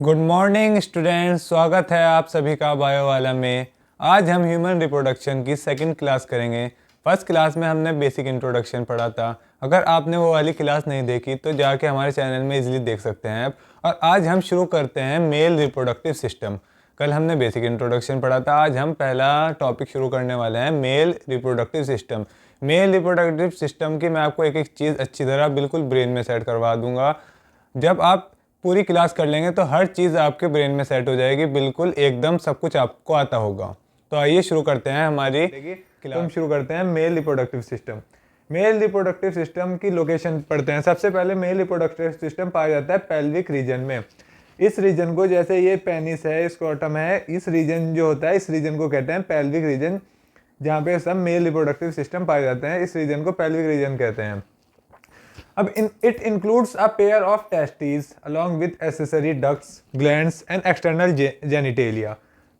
Good morning students, स्वागत है आप सभी का बायो वाला में। आज हम ह्यूमन रिप्रोडक्शन की सेकंड क्लास करेंगे। फर्स्ट क्लास में हमने बेसिक इंट्रोडक्शन पढ़ा था। अगर आपने वो वाली क्लास नहीं देखी तो जाके हमारे चैनल में इजीली देख सकते हैं आप। और आज हम शुरू करते हैं मेल रिप्रोडक्टिव सिस्टम। कल हमने बेसिक इंट्रोडक्शन पढ़ा था, आज हम पहला टॉपिक शुरू करने वाले हैं male reproductive system. Male reproductive system की मैं आपको एक एक चीज़ अच्छी तरह बिल्कुल ब्रेन में सेट करवा दूंगा। जब आप पूरी क्लास कर लेंगे तो हर चीज़ आपके ब्रेन में सेट हो जाएगी, बिल्कुल एकदम सब कुछ आपको आता होगा। तो आइए शुरू करते हैं हमारी क्लास। हम शुरू करते हैं male reproductive system. Male reproductive system की लोकेशन पढ़ते हैं। सबसे पहले मेल रिप्रोडक्टिव सिस्टम पाया जाता है पेल्विक रीजन में। इस रीजन को, जैसे ये पेनिस है, स्क्रोटम है, इस रीजन जो होता है इस रीजन को कहते हैं पेल्विक रीजन, जहाँ पे सब मेल रिप्रोडक्टिव सिस्टम पाए जाते हैं। इस रीजन को पेल्विक रीजन कहते हैं। अब it includes a pair of testis along with accessory ducts, glands and external genitalia.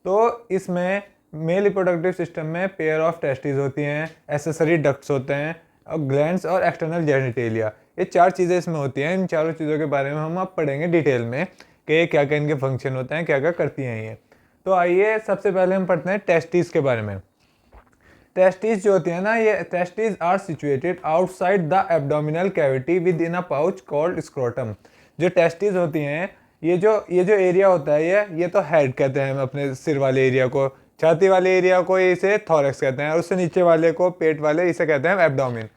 तो इसमें मेल रिप्रोडक्टिव सिस्टम में पेयर ऑफ टेस्टिस होती हैं, एसेसरी डक्ट्स होते हैं, और ग्लैंड्स और एक्सटर्नल जेनिटेलिया, ये चार चीज़ें इसमें होती हैं। इन चारों चीज़ों के बारे में हम अब पढ़ेंगे डिटेल में कि क्या क्या इनके फंक्शन होते हैं, क्या क्या करती हैं ये। तो आइए सबसे पहले हम पढ़ते हैं टेस्टिस के बारे में। टेस्टिस जो होती है ना, ये testis are situated outside the abdominal cavity within a pouch called scrotum. जो टेस्टिस होती हैं, ये जो एरिया होता है, ये तो हेड कहते हैं हम अपने सिर वाले एरिया को, छाती वाले एरिया को इसे थॉरक्स कहते हैं, और उससे नीचे वाले को, पेट वाले, इसे कहते हैं एब्डोमिन।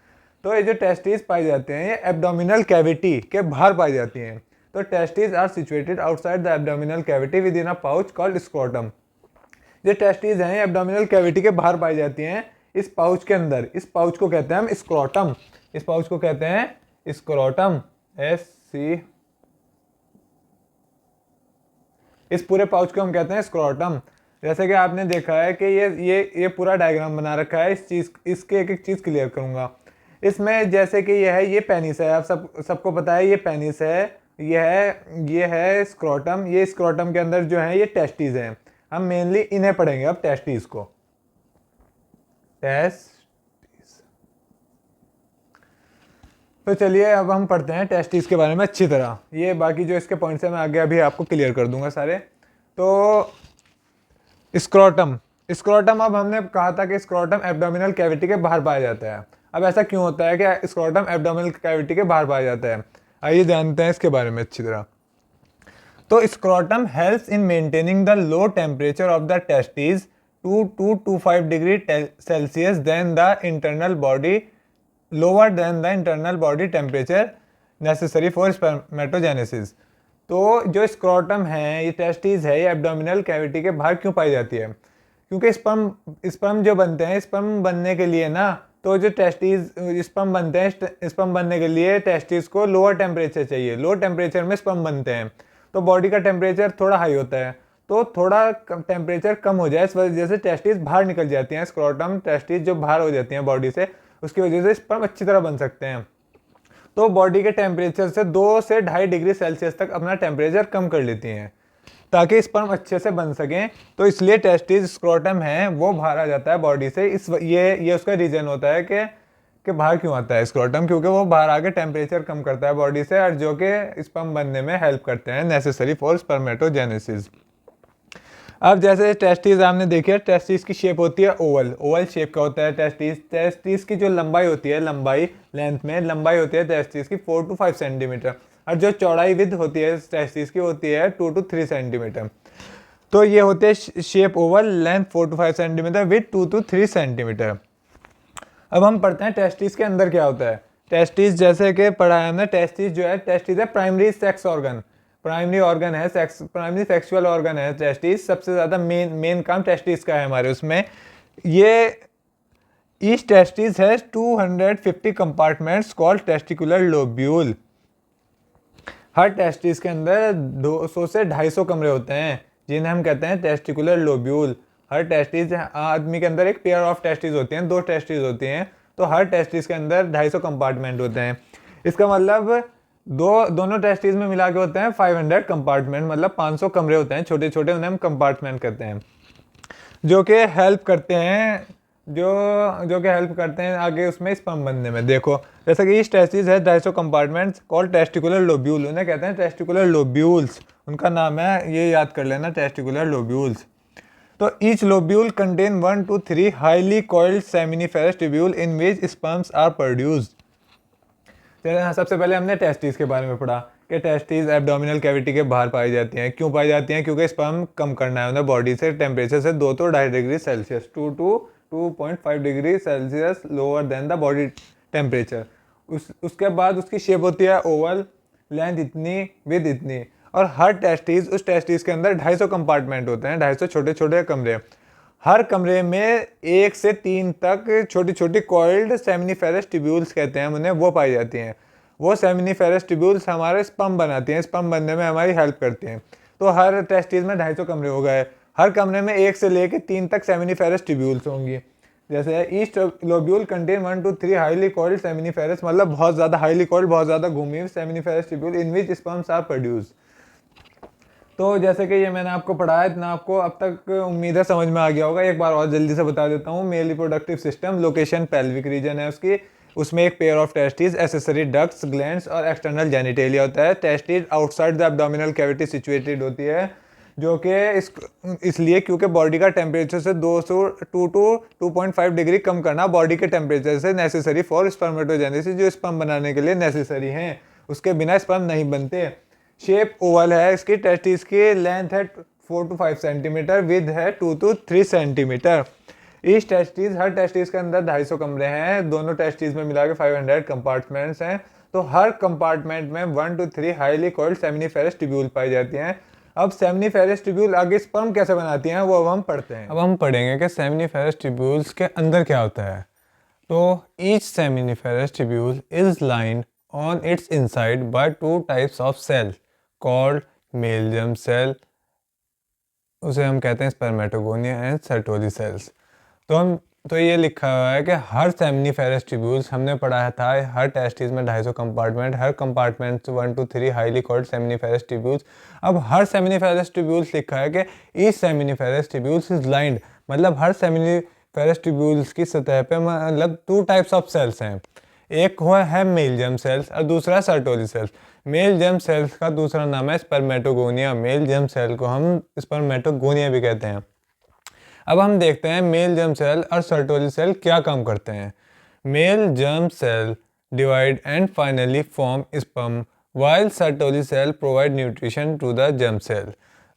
तो ये जो टेस्टिस पाई जाते हैं ये एब्डोमिनल कैविटी के बाहर पाई जाती हैं। तो testis are situated outside the abdominal cavity within a pouch called scrotum. जो टेस्टिस हैं एब्डोमिनल कैविटी के बाहर पाई जाती हैं, इस पाउच के अंदर। इस पाउच को कहते हैं हम स्क्रोटम। इस पाउच को कहते हैं स्क्रोटम, SC। इस पूरे पाउच को हम कहते हैं स्क्रोटम। जैसे कि आपने देखा है कि ये पूरा डायग्राम बना रखा है। इसके एक एक चीज़ क्लियर करूंगा। इसमें जैसे कि ये पेनिस है, आप सबको पता है ये पेनिस है, ये है स्क्रोटम। ये स्क्रोटम के अंदर जो है ये टेस्टिस हैं। हम मेनली इन्हें पढ़ेंगे अब, टेस्टिस को। टेस्टिस। तो चलिए अब हम पढ़ते हैं टेस्टिस के बारे में अच्छी तरह। ये बाकी जो इसके पॉइंट्स हैं मैं आगे अभी आपको क्लियर कर दूंगा सारे। तो स्क्रोटम, अब हमने कहा था कि स्क्रोटम एब्डोमिनल कैविटी के बाहर पाया जाता है। अब ऐसा क्यों होता है कि स्क्रोटम एब्डोमिनल कैविटी के बाहर पाया जाता है, आइए जानते हैं इसके बारे में अच्छी तरह। तो scrotum helps in maintaining the low temperature of the testis to 25 degree Celsius than the internal body, lower than the internal body temperature necessary for spermatogenesis। तो जो स्क्रोटम है, ये टेस्टिस है, ये एब्डोमिनल कैविटी के बाहर क्यों पाई जाती है? क्योंकि स्पर्म जो बनते हैं, स्पर्म बनने के लिए ना, तो जो स्पर्म बनते हैं, स्पर्म बनने के लिए टेस्टिस को लोअर टेम्परेचर चाहिए। लो टेम्परेचर में स्पर्म बनते हैं, तो बॉडी का टेम्परेचर थोड़ा हाई होता है, तो थोड़ा टेम्परेचर कम हो जाए, इस वजह से टेस्टिस बाहर निकल जाती हैं। स्क्रोटम टेस्टिस जो बाहर हो जाती हैं बॉडी से, उसकी वजह से स्पर्म अच्छी तरह बन सकते हैं। तो बॉडी के टेम्परेचर से 2 से 2.5 डिग्री सेल्सियस तक अपना टेम्परेचर कम कर लेती हैं ताकि स्पर्म अच्छे से बन सकें। तो इसलिए टेस्टिस, स्क्रोटम है, वो बाहर आ जाता है बॉडी से। ये उसका रीजन होता है कि बाहर क्यों आता है स्क्रोटम, क्योंकि वो बाहर आके टेम्परेचर कम करता है बॉडी से, और जो कि स्पर्म बनने में हेल्प करते हैं, नेसेसरी फॉर स्पर्मेटोजेनेसिस। अब जैसे टेस्टिस आपने देखिए, टेस्टिस की शेप होती है ओवल शेप का होता है टेस्टिस की जो लंबाई होती है, लेंथ में लंबाई होती है टेस्टिस की 4 to 5 सेंटीमीटर, और जो चौड़ाई विद होती है टेस्टिस की होती है 2 to 3 सेंटीमीटर। तो ये होते हैं shape Oval, length 4 to 5 centimetre, with 2 to 3 centimetre. अब हम पढ़ते हैं टेस्टिस के अंदर क्या होता है। टेस्टिस जैसे कि पढ़ा है हमने, टेस्टिस है primary sex organ, primary sexual organ है टेस्टिस। सबसे ज़्यादा मेन काम टेस्टिस का है हमारे उसमें। ये ईच टेस्टिस है 250 कंपार्टमेंट्स कॉल्ड टेस्टिकुलर लोब्यूल। हर टेस्टिस के अंदर 200 से 250 कमरे होते हैं, जिन्हें हम कहते हैं टेस्टिकुलर लोब्यूल। हर टेस्टिस, आदमी के अंदर एक पेयर ऑफ टेस्टिस होती हैं, 2 टेस्टिस होती हैं, तो हर टेस्टिस के अंदर 250 कंपार्टमेंट होते हैं। इसका मतलब दोनों टेस्टिस में मिला के होते हैं 500 कंपार्टमेंट, मतलब 500 कमरे होते हैं छोटे छोटे, उन्हें हम कंपार्टमेंट कहते हैं, जो कि हेल्प करते हैं आगे उसमें स्पर्म बनने में। देखो जैसे कि इस टेस्टिस है 250 कंपार्टमेंट्स कॉल्ड टेस्टिकुलर लोब्यूल, उन्हें कहते हैं टेस्टिकुलर लोब्यूल्स। उनका नाम है, ये याद कर लेना, टेस्टिकुलर लोब्यूल्स। तो each lobule contain 1 to 3 highly coiled seminiferous tubule in which sperms are produced. सबसे पहले हमने टेस्टिस के बारे में पढ़ा कि टेस्टिस एब्डोमिनल कैविटी के बाहर पाई जाती हैं। क्यों पाई जाती हैं? क्योंकि स्पर्म कम करना है उन्हें बॉडी से टेम्परेचर से 2 to 2.5 degree Celsius, 2 to 2.5 degree Celsius lower than the body temperature. उसके बाद उसकी शेप होती है ओवल, लेंथ इतनी, विद इतनी, और हर टेस्टिस, उस टेस्टिस के अंदर 250 कंपार्टमेंट होते हैं, 250 छोटे छोटे कमरे। हर कमरे में 1 से 3 तक छोटी छोटी कॉइल्ड सेमिनिफेरस ट्यूब्यूल्स कहते हैं उन्हें, वो पाई जाती हैं। वो सेमिनिफेरस ट्यूब्यूल्स हमारे स्पर्म बनाती हैं, स्पर्म बनने में हमारी हेल्प करती हैं। तो हर टेस्टिस में 250 कमरे हो गए, हर कमरे में 1 से लेकर 3 तक सेमिनिफेरस ट्यूब्यूल्स होंगी। जैसे each lobule contain 1 to 3 highly coiled seminiferous, मतलब बहुत ज़्यादा हाईली कॉइल्ड, बहुत ज़्यादा घूमी हुई seminiferous tubule in which sperms are produced. तो जैसे कि ये मैंने आपको पढ़ाया, इतना आपको अब तक उम्मीद है समझ में आ गया होगा। एक बार और जल्दी से बता देता हूँ। Male reproductive system, location pelvic region है उसकी, उसमें एक pair of testis, accessory ducts, glands और एक्सटर्नल जेनिटेलिया होता है। Testis outside the abdominal cavity situated होती है, जो कि इसलिए क्योंकि बॉडी का टेम्परेचर से 2 to 2.5 डिग्री कम करना बॉडी के टेम्परेचर से नेसेसरी फॉर स्पर्मेटोजेनेसिस, जो स्पर्म बनाने के लिए नेसेसरी हैं, उसके बिना स्पर्म नहीं बनते। शेप ओवल है इसकी, टेस्टिस की लेंथ है 4 to 5 सेंटीमीटर, विद है 2 to 3 सेंटीमीटर। इस टेस्टिस, हर टेस्टिस के अंदर 250 कमरे हैं, दोनों टेस्टिस में मिला के 500 कंपार्टमेंट्स हैं। तो हर कंपार्टमेंट में 1 to 3 highly coiled seminiferous tubule पाई जाती हैं। अब सेमिनिफेरस ट्यूब्यूल आगे स्पर्म कैसे बनाती हैं वो अब हम पढ़ते हैं। अब हम पढ़ेंगे कि सेमिनिफेरस ट्यूब्यूल्स के अंदर क्या होता है। तो each seminiferous tubule is lined on its inside by 2 types of cell called male germ cell, उसे हम कहते हैं स्पर्मेटोगोनिया एंड सर्टोली सेल्स। तो ये लिखा हुआ है कि हर सेमिनिफेरस ट्यूब्यूल्स, हमने पढ़ाया था हर टेस्टिस में 250 compartment, her compartment 1 to 3 highly coiled seminiferous tubules. अब हर सेमिनिफेरस ट्यूब्यूल्स लिखा है कि each seminiferous tubules is lined, मतलब हर सेमिनिफेरस ट्यूब्यूल्स की सतह पे मतलब 2 टाइप्स ऑफ सेल्स हैं। एक हुआ है मेल जर्म सेल्स और दूसरा Sertoli cells. Male germ sales का दूसरा नाम है स्पर्मेटोगोनिया, मेल जर्म सेल को हम स्पर्मेटोगोनिया भी कहते हैं। अब हम देखते हैं मेल जर्म सेल और सर्टोली सेल क्या काम करते हैं। Male germ cell divide and finally form sperm, while Sertoli cell provide nutrition to the germ cell.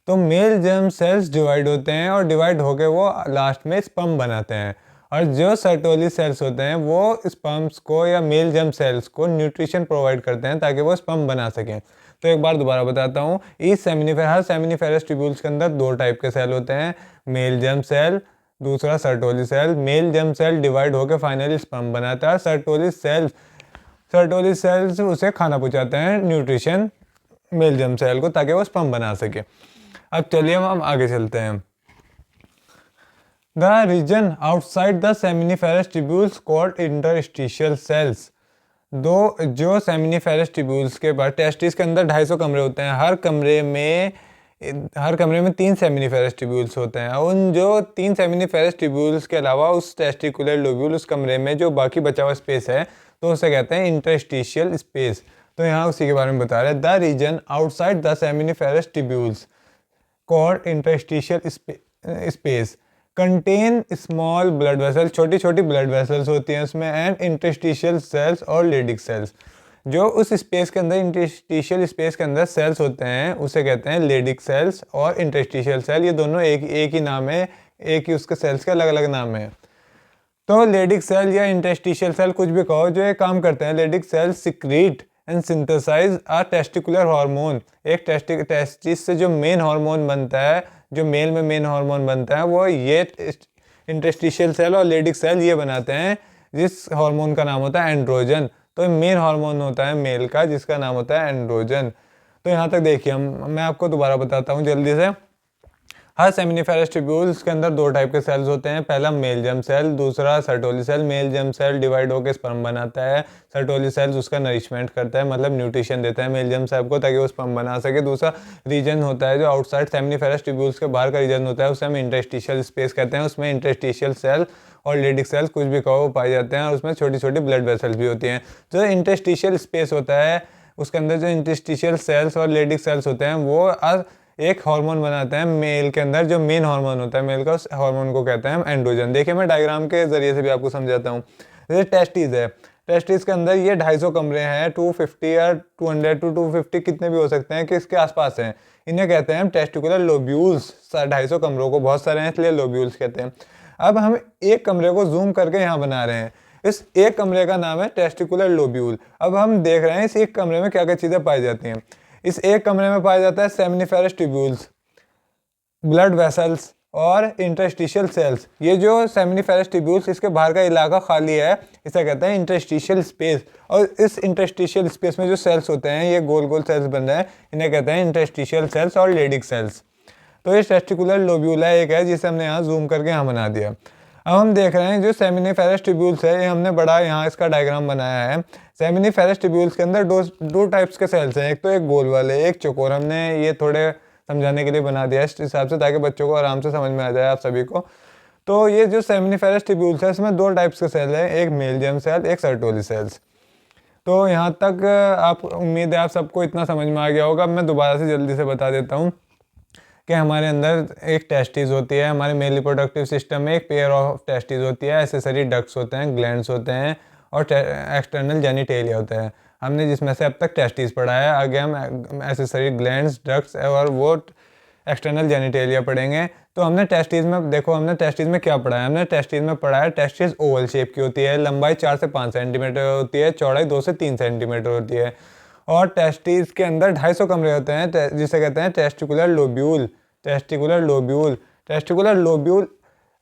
तो मेल जर्म सेल्स डिवाइड होते हैं और डिवाइड होकर वो लास्ट में स्पर्म बनाते हैं, और जो सर्टोली सेल्स होते हैं वो स्पर्म्स को या मेल जर्म सेल्स को न्यूट्रिशन प्रोवाइड करते हैं ताकि वो स्पर्म बना सकें। तो एक बार दोबारा बताता हूँ। हर सेमिनिफेरस ट्यूब्यूल्स के अंदर 2 टाइप के सेल होते हैं, मेल जर्म सेल, दूसरा Sertoli cell. Male germ cell divide होकर फाइनली स्पर्म बनाता है, सर्टोली सेल्स उसे खाना पहुँचाते हैं, न्यूट्रिशन मेल जर्म सेल को, ताकि वो स्पर्म बना सके। अब चलिए हम आगे चलते हैं। The region outside the seminiferous tubules called interstitial cells। जो सेमिनिफेरस ट्यूब्यूल्स के बाद टेस्टिस के अंदर 250 कमरे होते हैं, हर कमरे में 3 सेमिनिफेरस ट्यूब्यूल्स होते हैं। उन जो 3 सेमिनिफेरस ट्यूब्यूल्स के अलावा उस टेस्टिकुलर लोब्यूल, उस कमरे में जो बाकी बचा हुआ स्पेस है, तो उसे कहते हैं इंटरस्टिशियल स्पेस। तो यहाँ उसी के बारे में बता रहे हैं। The region outside the seminiferous tubules called interstitial space contain small blood vessels, छोटी छोटी ब्लड वेसल्स होती हैं उसमें, एंड इंटरस्टिशियल सेल्स और लेडिक सेल्स। जो उस स्पेस के अंदर, इंटरस्टिशियल स्पेस के अंदर सेल्स होते हैं उसे कहते हैं लेडिक सेल्स और इंटरस्टिशियल सेल। ये दोनों एक ही नाम है, एक ही उसके सेल्स के अलग अलग नाम है। तो लेडिक सेल या इंटरस्टिशियल सेल कुछ भी कहो, जो ये काम करते हैं, Leydig cell secrete and synthesize a testicular hormone. एक टेस्टिस से जो मेन हार्मोन बनता है, जो मेल में मेन हार्मोन बनता है, वो ये इंटरस्टिशियल सेल और लेडिक सेल ये बनाते हैं, जिस हार्मोन का नाम होता है एंड्रोजन। तो मेन हार्मोन होता है मेल का, जिसका नाम होता है एंड्रोजन। तो यहाँ तक देखिए, मैं आपको दोबारा बताता हूँ जल्दी से। हर सेमिनिफेरस ट्यूब्यूल्स के अंदर 2 टाइप के सेल्स होते हैं, पहला मेल जर्म सेल, दूसरा Sertoli cell. Male germ cell divide होकर स्पर्म बनाता है, सर्टोली सेल्स उसका नरिशमेंट करता है, मतलब न्यूट्रिशन देता है मेल जर्म सेल को ताकि वो स्पर्म बना सके। दूसरा रीजन होता है जो आउटसाइड सेमिनिफेरस ट्यूब्यूल्स के बाहर का रीजन होता है, उसे हम इंटरस्टिशियल स्पेस कहते हैं। उसमें इंटरस्टिशियल सेल और लेडिक सेल्स कुछ भी कहो पाए जाते हैं, और उसमें छोटी छोटी ब्लड वेसल्स भी होती हैं। जो इंटरस्टिशियल स्पेस होता है उसके अंदर जो इंटरस्टिशियल सेल्स और लेडिक सेल्स होते हैं वो एक हार्मोन बनाते हैं मेल के अंदर, जो मेन हार्मोन होता है मेल का, उस हार्मोन को कहते हैं हम एंड्रोजन। देखिए मैं डायग्राम के जरिए से भी आपको समझाता हूँ। जैसे टेस्टिस है, टेस्टिस के अंदर ये 250 कमरे हैं, 250 या 200 टू 250 कितने भी हो सकते हैं कि इसके आसपास हैं। इन्हें कहते हैं टेस्टिकुलर लोब्यूल्स। 250 कमरों को बहुत सारे हैं इसलिए लोब्यूल्स कहते हैं। अब हम एक कमरे को जूम करके यहाँ बना रहे हैं, इस एक कमरे का नाम है टेस्टिकुलर लोब्यूल। अब हम देख रहे हैं इस एक कमरे में क्या क्या चीज़ें पाई जाती हैं। इस एक कमरे में पाया जाता है सेमिनिफेरस ट्यूब्यूल्स, ब्लड वेसल्स और इंटरस्टिशियल सेल्स। ये जो सेमिनिफेरस ट्यूब्यूल्स, इसके बाहर का इलाका खाली है, इसे कहते हैं इंटरस्टिशियल स्पेस। और इस इंटरस्टिशियल स्पेस में जो सेल्स होते हैं, ये गोल गोल सेल्स बन रहे हैं, इन्हें कहते हैं इंटरस्टिशियल सेल्स और लेडिक सेल्स। तो ये टेस्टिकुलर लोब्यूला एक है जिसे हमने यहाँ जूम करके यहाँ बना दिया। अब हम देख रहे हैं जो सेमिनिफेरस ट्यूब्यूल्स है, ये हमने बड़ा यहाँ इसका डायग्राम बनाया है। सेमिनिफेरस ट्यूब्यूल्स के अंदर दो टाइप्स के सेल्स हैं, एक तो एक गोल वाले, एक चौकोर। हमने ये थोड़े समझाने के लिए बना दिया इस हिसाब से, ताकि बच्चों को आराम से समझ में आ जाए आप सभी को। तो ये जो सेमिनिफेरस ट्यूब्यूल्स है, इसमें दो टाइप्स के सेल हैं, एक मेल जर्म सेल, एक सर्टोली सेल्स। तो यहाँ तक आप, उम्मीद है आप सबको इतना समझ में आ गया होगा। अब मैं दोबारा से जल्दी से बता देता हूँ कि हमारे अंदर एक टेस्टिस होती है, हमारे मेल रिप्रोडक्टिव सिस्टम में एक पेयर ऑफ टेस्टिस होती है, एसेसरी डक्ट्स होते हैं, ग्लैंड्स होते हैं और एक्सटर्नल जेनिटेलिया होते हैं। हमने जिसमें से अब तक टेस्टिस पढ़ा है, आगे हम एसेसरी ग्लैंड्स, डक्ट्स और वो एक्सटर्नल जेनिटेलिया पढ़ेंगे। तो हमने टेस्टिस में, देखो हमने टेस्टिस में क्या पढ़ा है, हमने टेस्टिस में पढ़ा है टेस्टिस ओवल शेप की होती है, लंबाई 4 से 5 सेंटीमीटर होती है, चौड़ाई 2 से 3 सेंटीमीटर होती है। और टेस्टिस के अंदर 250 कमरे होते हैं जिसे कहते हैं testicular lobule. Testicular lobule, testicular lobule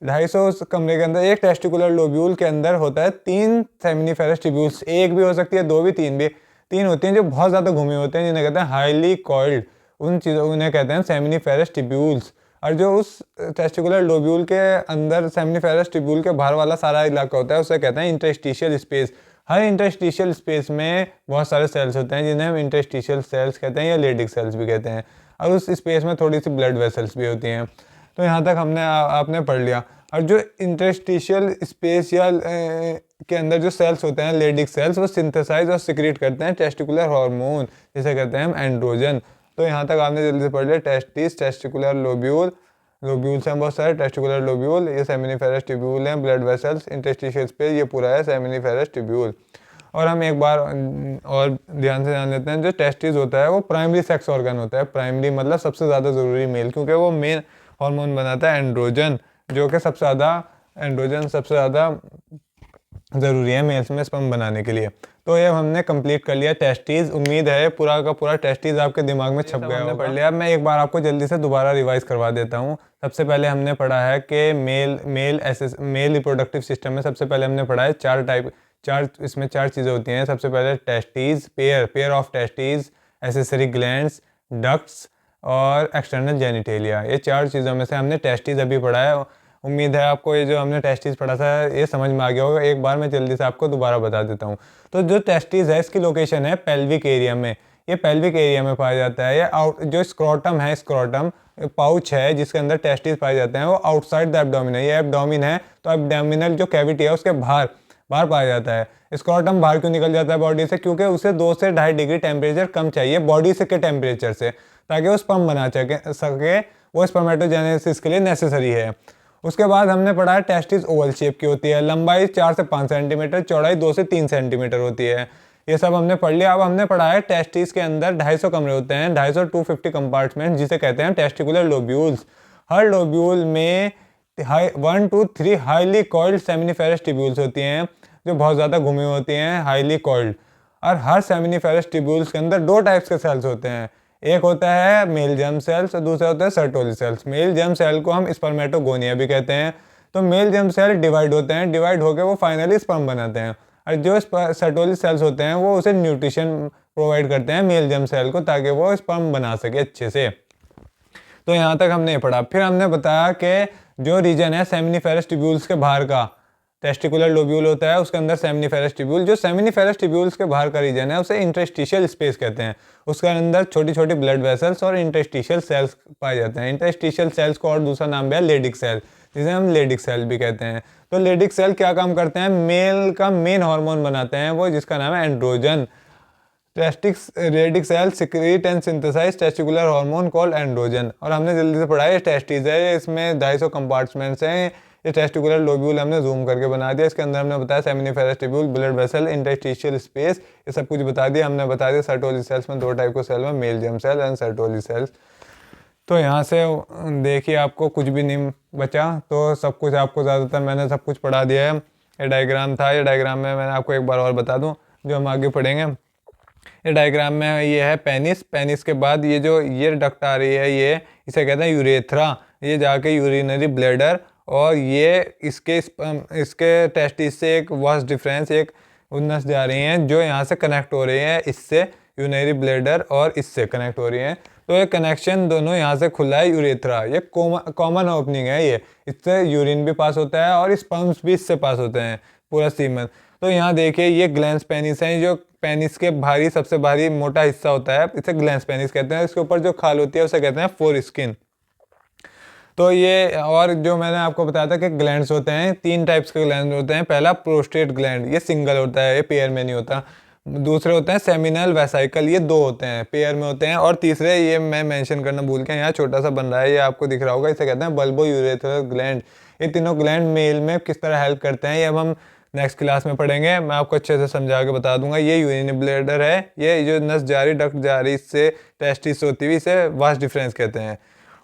250 कमरे के अंदर, एक टेस्टिकुलर लोब्यूल के अंदर होता है 3 सेमिनिफेरस ट्यूब्यूल्स। एक भी हो सकती है, दो भी, तीन भी। 3 होती हैं जो बहुत ज़्यादा घूमे होते हैं, जिन्हें कहते हैं हाईली कॉइल्ड, उन चीज़ों उन्हें कहते हैं सेमिनिफेरस ट्यूब्यूल्स। और जो उस टेस्टिकुलर लोब्यूल के अंदर सेमिनिफेरस ट्यूब्यूल के बाहर वाला सारा इलाका होता है, उसे कहते हैं इंटरस्टिशियल स्पेस। हर इंटरस्टिशियल स्पेस में बहुत सारे सेल्स होते हैं जिन्हें हम इंटरस्टिशियल सेल्स कहते हैं या लेडिक सेल्स भी कहते हैं। और उस स्पेस में थोड़ी सी ब्लड वेसल्स भी होती हैं। तो यहाँ तक हमने आपने पढ़ लिया। और जो इंटरस्टिशियल स्पेस या के अंदर जो सेल्स होते हैं, लेडिक सेल्स, वो सिंथेसाइज और सिक्रीट करते हैं टेस्टिकुलर हार्मोन, जिसे कहते हैं हम एंड्रोजन। तो यहाँ तक आपने जल्दी से पढ़ लिया टेस्टिस, टेस्टिकुलर लोब्यूल, लोब्यूल्स हैं बहुत सारे, टेस्टिकुलर लोब्यूल, ये सेमिनिफेरस ट्यूब्यूल हैं, ब्लड वेसल्स, इंटरस्टिशियल स्पेस, ये पूरा है सेमिनिफेरस ट्यूब्यूल। और हम एक बार और ध्यान से जान लेते हैं, जो टेस्टिस होता है वो प्राइमरी सेक्स ऑर्गन होता है। प्राइमरी मतलब सबसे ज़्यादा ज़रूरी मेल, क्योंकि वो मेन हार्मोन बनाता है एंड्रोजन, जो कि सबसे ज़्यादा, एंड्रोजन सबसे ज़्यादा ज़रूरी है मेल्स में स्पर्म बनाने के लिए। तो ये हमने कंप्लीट कर लिया टेस्टिस। उम्मीद है पूरा का पूरा टेस्टिस आपके दिमाग में छप गया होगा। पढ़ लिया। मैं एक बार आपको जल्दी से दोबारा रिवाइज करवा देता हूँ। सबसे पहले हमने पढ़ा है कि मेल रिप्रोडक्टिव सिस्टम में सबसे पहले हमने पढ़ा है इसमें चार चीज़ें होती हैं। सबसे पहले testis, pair of testis, accessory glands, ducts और एक्सटर्नल जेनिटेलिया। ये 4 चीज़ों में से हमने टेस्टिस अभी पढ़ा है। उम्मीद है आपको ये जो हमने टेस्टिस पढ़ा था ये समझ में आ गया होगा। एक बार मैं जल्दी से आपको दोबारा बता देता हूँ। तो जो टेस्टिस है, इसकी लोकेशन है पेल्विक एरिया में। ये पेल्विक एरिया में पाया जाता है। ये जो स्क्रोटम है, स्क्रोटम पाउच है जिसके अंदर टेस्टिस पाए जाते हैं, वो आउटसाइड द एब्डोमिन है। ये एब्डोमिन है, तो एब्डोमिनल जो कैविटी है उसके बाहर पाया जाता है। स्क्रोटम बाहर क्यों निकल जाता है बॉडी से? क्योंकि उसे 2 से 2.5 डिग्री टेम्परेचर कम चाहिए बॉडी से के टेम्परेचर से, ताकि वो स्पर्म बना सके। वो स्पर्मेटोजेनेसिस के लिए नेसेसरी है। उसके बाद हमने पढ़ा है टेस्टिस ओवल शेप की होती है, लंबाई 4 से 5 सेंटीमीटर, चौड़ाई 2 से 3 सेंटीमीटर होती है। ये सब हमने पढ़ लिया। अब हमने पढ़ा है टेस्टिस के अंदर 250 कमरे होते हैं, 250 250 कंपार्टमेंट, जिसे कहते हैं टेस्टिकुलर लोब्यूल्स। हर लोब्यूल में 1 to 3 highly coiled seminiferous tubules होती हैं, जो बहुत ज़्यादा घूमी होती हैं, हाईली कॉइल्ड। और हर सेमिनिफेरस ट्यूब्यूल्स के अंदर 2 टाइप्स के सेल्स होते हैं। एक होता है मेल जर्म सेल्स और दूसरा होता है Sertoli cells. Male germ cell को हम स्पर्मेटोगोनिया भी कहते हैं। तो मेल जर्म सेल डिवाइड होते हैं, डिवाइड होकर वो फाइनली स्पर्म बनाते हैं। और जो सर्टोली सेल्स होते हैं वो उसे न्यूट्रिशन प्रोवाइड करते हैं मेल जर्म सेल को, ताकि वो स्पर्म बना सके अच्छे से। तो यहाँ तक हमने पढ़ा। फिर हमने बताया कि जो रीजन है सेमिनिफेरस ट्यूब्यूल्स के बाहर का, टेस्टिकुलर लोब्यूल होता है, उसके अंदर सेमिनिफेरस ट्यूब्यूल, जो सेमिनिफेरस ट्यूब्यूल्स के बाहर का रीजन है उसे इंटरस्टिशियल स्पेस कहते हैं। उसके अंदर छोटी छोटी ब्लड वेसल्स और इंटरस्टिशियल सेल्स पाए जाते हैं। इंटरस्टिशियल सेल्स को और दूसरा नाम भी है लेडिक सेल, जिसे हम लेडिक सेल भी कहते हैं। तो लेडिक सेल क्या काम करते हैं? मेल का मेन हार्मोन बनाते हैं वो, जिसका नाम है androgen. Testes Leydig cell secrete and synthesize testicular hormone called androgen. और हमने जल्दी से पढ़ा है टेस्टिस है, इसमें 250 कंपार्टमेंट्स हैं। ये टेस्टिकुलर लोब्यूल हमने जूम करके बना दिया। इसके अंदर हमने बताया seminiferous tubule, blood vessel, interstitial space, ये सब कुछ बता दिया। हमने बता दिया सर्टोली सेल्स में 2 टाइप के सेल में, male germ cell and Sertoli cells. तो यहाँ से देखिए आपको कुछ भी नहीं बचा, तो सब कुछ आपको ज़्यादातर मैंने सब कुछ पढ़ा दिया है। ये डायग्राम था, ये डायग्राम में मैंने आपको एक बार और बता दूँ जो हम आगे पढ़ेंगे। ये डायग्राम में ये है पेनिस, पेनिस के बाद ये जो ये डक्ट आ रही है, ये इसे कहते हैं यूरेथ्रा, ये जाके यूरिनरी ब्लैडर, और ये इसके टेस्टिस से एक वास्ट डिफरेंस, एक नस जा रही हैं जो यहाँ से कनेक्ट हो रही हैं, इससे यूरिनरी ब्लैडर और इससे कनेक्ट हो रही हैं। तो ये कनेक्शन दोनों यहाँ से खुला है यूरेथ्रा, ये कॉमन ओपनिंग है, ये इससे यूरिन भी पास होता है और स्पर्म्स भी इससे पास होते हैं, पूरा सीमन। तो यहाँ देखिए ये ग्लैंस पेनिस है, जो पेनिस के भारी सबसे भारी मोटा हिस्सा होता है, इसे ग्लैंस पेनिस कहते हैं। इसके ऊपर जो खाल होती है उसे कहते हैं फोर स्किन। तो ये, और जो मैंने आपको बताया था कि ग्लैंड्स होते हैं, 3 टाइप्स के ग्लैंड होते हैं। पहला प्रोस्टेट ग्लैंड, ये सिंगल होता है, ये पेयर में नहीं होता। दूसरे होते हैं सेमिनल वेसाइकल, ये 2 होते हैं, पेयर में होते हैं। और तीसरे, ये मैं मेंशन करना भूल गया, यहाँ छोटा सा बन रहा है, ये आपको दिख रहा होगा, इसे कहते हैं बल्बो यूरेथ्रल ग्लैंड। ये तीनों ग्लैंड मेल में किस तरह हेल्प करते हैं, ये अब हम नेक्स्ट क्लास में पढ़ेंगे। मैं आपको अच्छे से समझा के बता दूंगा। ये यूरिनरी ब्लैडर है, ये जो नस जारी डक्ट जारी इससे टेस्टिस होती हुई, इसे वास्ट डिफरेंस कहते हैं।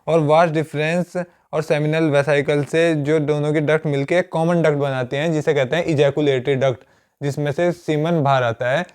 और वास्ट डिफरेंस और सेमिनल वेसाइकल से जो दोनों की डक्ट मिलके एक कॉमन डक्ट बनाती हैं, जिसे कहते हैं इजैकुलेटरी डक्ट, जिसमें से सीमन बाहर आता है।